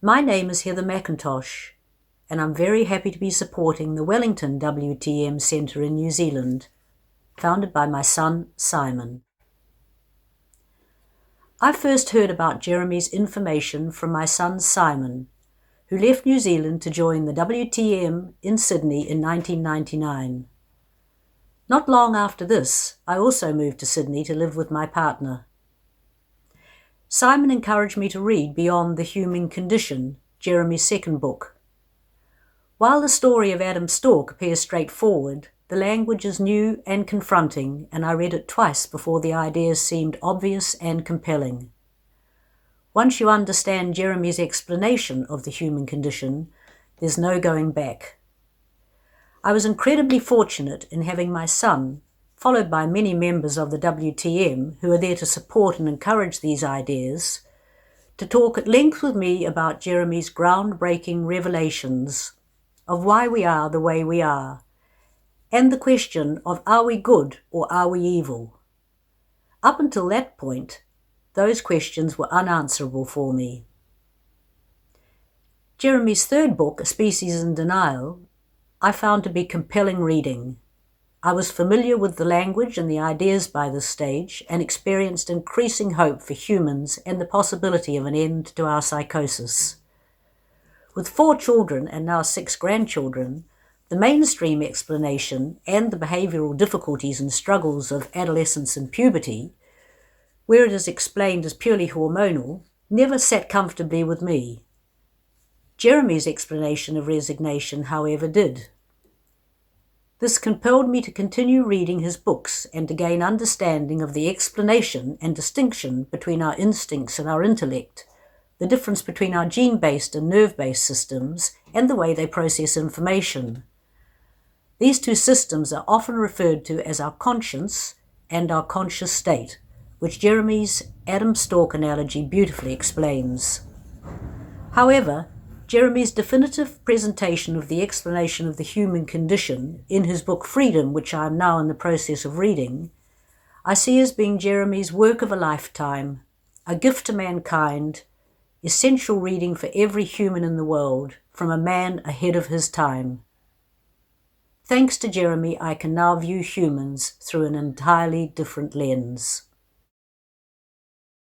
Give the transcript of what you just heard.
My name is Heather Mackintosh, and I'm very happy to be supporting the Wellington WTM Centre in New Zealand, founded by my son, Simon. I first heard about Jeremy's information from my son, Simon, who left New Zealand to join the WTM in Sydney in 1999. Not long after this, I also moved to Sydney to live with my partner. Simon encouraged me to read Beyond the Human Condition, Jeremy's second book. While the story of Adam Stork appears straightforward, the language is new and confronting, and I read it twice before the ideas seemed obvious and compelling. Once you understand Jeremy's explanation of the human condition, there's no going back. I was incredibly fortunate in having my son, followed by many members of the WTM who are there to support and encourage these ideas, to talk at length with me about Jeremy's groundbreaking revelations of why we are the way we are, and the question of are we good or are we evil? Up until that point, those questions were unanswerable for me. Jeremy's third book, A Species in Denial, I found to be compelling reading. I was familiar with the language and the ideas by this stage and experienced increasing hope for humans and the possibility of an end to our psychosis. With 4 children and now 6 grandchildren, the mainstream explanation and the behavioural difficulties and struggles of adolescence and puberty, where it is explained as purely hormonal, never sat comfortably with me. Jeremy's explanation of resignation, however, did. This compelled me to continue reading his books and to gain understanding of the explanation and distinction between our instincts and our intellect, the difference between our gene-based and nerve-based systems, and the way they process information. These two systems are often referred to as our conscience and our conscious state, which Jeremy's Adam Stork analogy beautifully explains. However, Jeremy's definitive presentation of the explanation of the human condition in his book Freedom, which I am now in the process of reading, I see as being Jeremy's work of a lifetime, a gift to mankind, essential reading for every human in the world, from a man ahead of his time. Thanks to Jeremy, I can now view humans through an entirely different lens.